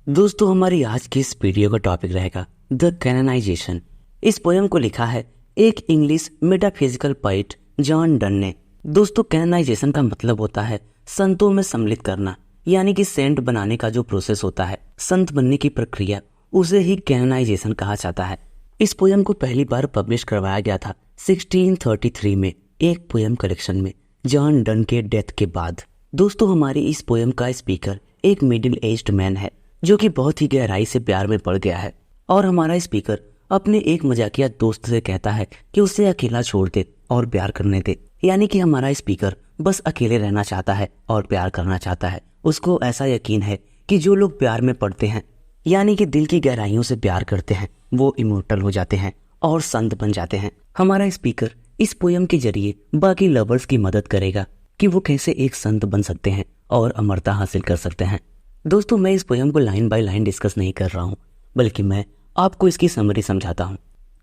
दोस्तों, हमारी आज की इस वीडियो का टॉपिक रहेगा द कैनोनाइजेशन। इस पोयम को लिखा है एक English metaphysical poet John Donne ने। दोस्तों, कैनोनाइजेशन का मतलब होता है संतों में सम्मिलित करना, यानी कि सेंट बनाने का जो प्रोसेस होता है, संत बनने की प्रक्रिया, उसे ही कैनोनाइजेशन कहा जाता है। इस पोयम को पहली बार पब्लिश करवाया गया था 1633 में एक पोयम कलेक्शन में जॉन डन के डेथ के बाद। दोस्तों, हमारी इस पोयम का स्पीकर एक मिडिल एज्ड मैन है जो कि बहुत ही गहराई से प्यार में पड़ गया है, और हमारा स्पीकर अपने एक मजाकिया दोस्त से कहता है कि उसे अकेला छोड़ दे और प्यार करने दे। यानी कि हमारा स्पीकर बस अकेले रहना चाहता है और प्यार करना चाहता है। उसको ऐसा यकीन है कि जो लोग प्यार में पड़ते हैं, यानी कि दिल की गहराइयों से प्यार करते हैं, वो इमोर्टल हो जाते हैं और संत बन जाते हैं। हमारा स्पीकर इस पोयम के जरिए बाकी लवर्स की मदद करेगा कि वो कैसे एक संत बन सकते हैं और अमरता हासिल कर सकते हैं। दोस्तों, मैं इस पोयम को लाइन बाय लाइन डिस्कस नहीं कर रहा हूँ, बल्कि मैं आपको इसकी समरी समझाता हूँ।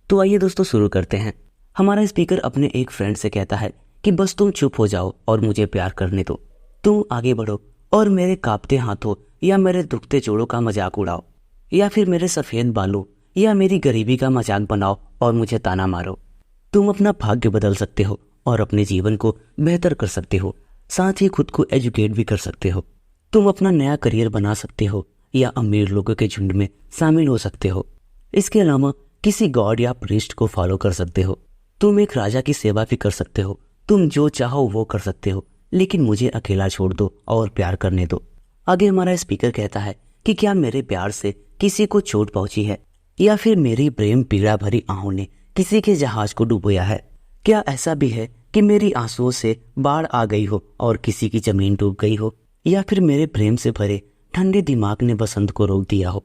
तो आइए दोस्तों, शुरू करते हैं। हमारा स्पीकर अपने एक फ्रेंड से कहता है कि बस तुम चुप हो जाओ और मुझे प्यार करने दो। तुम आगे बढ़ो और मेरे कांपते हाथों या मेरे दुखते जोड़ों का मजाक उड़ाओ, या फिर मेरे सफ़ेद बालों या मेरी गरीबी का मजाक बनाओ और मुझे ताना मारो। तुम अपना भाग्य बदल सकते हो और अपने जीवन को बेहतर कर सकते हो, साथ ही खुद को एजुकेट भी कर सकते हो। तुम अपना नया करियर बना सकते हो या अमीर लोगों के झुंड में शामिल हो सकते हो। इसके अलावा किसी गॉड या प्रीस्ट को फॉलो कर सकते हो। तुम एक राजा की सेवा भी कर सकते हो। तुम जो चाहो वो कर सकते हो, लेकिन मुझे अकेला छोड़ दो और प्यार करने दो। आगे हमारा स्पीकर कहता है कि क्या मेरे प्यार से किसी को चोट पहुंची है, या फिर मेरी प्रेम पीड़ा भरी आहों ने किसी के जहाज को डुबोया है। क्या ऐसा भी है कि मेरी आंसुओं से बाढ़ आ गई हो और किसी की जमीन डूब गई हो, या फिर मेरे प्रेम से भरे ठंडे दिमाग ने बसंत को रोक दिया हो।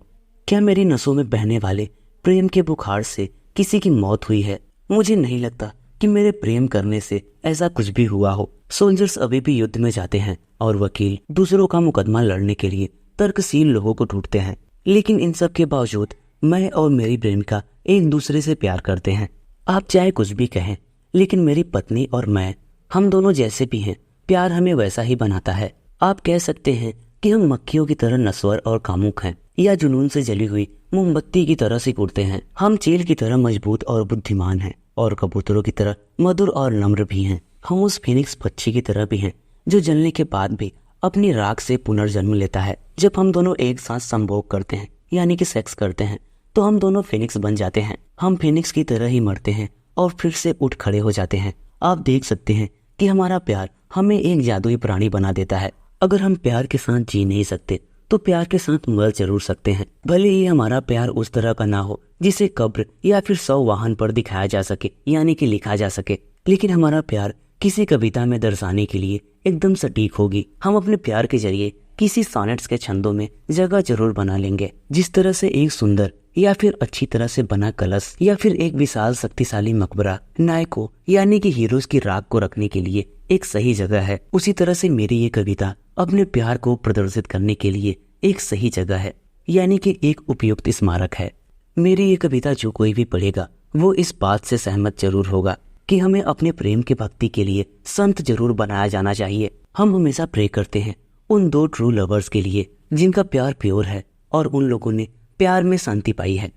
क्या मेरी नसों में बहने वाले प्रेम के बुखार से किसी की मौत हुई है। मुझे नहीं लगता कि मेरे प्रेम करने से ऐसा कुछ भी हुआ हो। सोल्जर्स अभी भी युद्ध में जाते हैं और वकील दूसरों का मुकदमा लड़ने के लिए तर्कशील लोगों को ढूंढते हैं, लेकिन इन सब के बावजूद मैं और मेरी प्रेमिका एक दूसरे से प्यार करते हैं। आप चाहे कुछ भी कहें, लेकिन मेरी पत्नी और मैं, हम दोनों जैसे भी हैं, प्यार हमें वैसा ही बनाता है। आप कह सकते हैं कि हम मक्खियों की तरह नस्वर और कामुक हैं, या जुनून से जली हुई मोमबत्ती की तरह सिकुड़ते हैं। हम चील की तरह मजबूत और बुद्धिमान हैं, और कबूतरों की तरह मधुर और नम्र भी हैं। हम उस फिनिक्स पक्षी की तरह भी हैं जो जलने के बाद भी अपनी राख से पुनर्जन्म लेता है। जब हम दोनों एक साथ संभोग करते हैं, यानी कि सेक्स करते हैं, तो हम दोनों फिनिक्स बन जाते हैं। हम फिनिक्स की तरह ही मरते हैं और फिर से उठ खड़े हो जाते हैं। आप देख सकते हैं कि हमारा प्यार हमें एक जादुई प्राणी बना देता है। अगर हम प्यार के साथ जी नहीं सकते तो प्यार के साथ मर जरूर सकते हैं। भले ही हमारा प्यार उस तरह का ना हो जिसे कब्र या फिर सौ वाहन पर दिखाया जा सके, यानी कि लिखा जा सके, लेकिन हमारा प्यार किसी कविता में दर्शाने के लिए एकदम सटीक होगी। हम अपने प्यार के जरिए किसी सोनेट्स के छंदों में जगह जरूर बना लेंगे। जिस तरह से एक सुंदर या फिर अच्छी तरह से बना कलश या फिर एक विशाल शक्तिशाली मकबरा नायकों यानी कि हीरोज की राख को रखने के लिए एक सही जगह है, उसी तरह से मेरी ये कविता अपने प्यार को प्रदर्शित करने के लिए एक सही जगह है, यानी कि एक उपयुक्त स्मारक है। मेरी ये कविता जो कोई भी पढ़ेगा वो इस बात से सहमत जरूर होगा कि हमें अपने प्रेम के भक्ति के लिए संत जरूर बनाया जाना चाहिए। हम हमेशा प्रे करते हैं उन दो ट्रू लवर्स के लिए जिनका प्यार प्योर है और उन लोगों ने प्यार में शांति पाई है।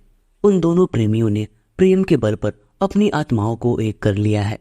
उन दोनों प्रेमियों ने प्रेम के बल पर अपनी आत्माओं को एक कर लिया है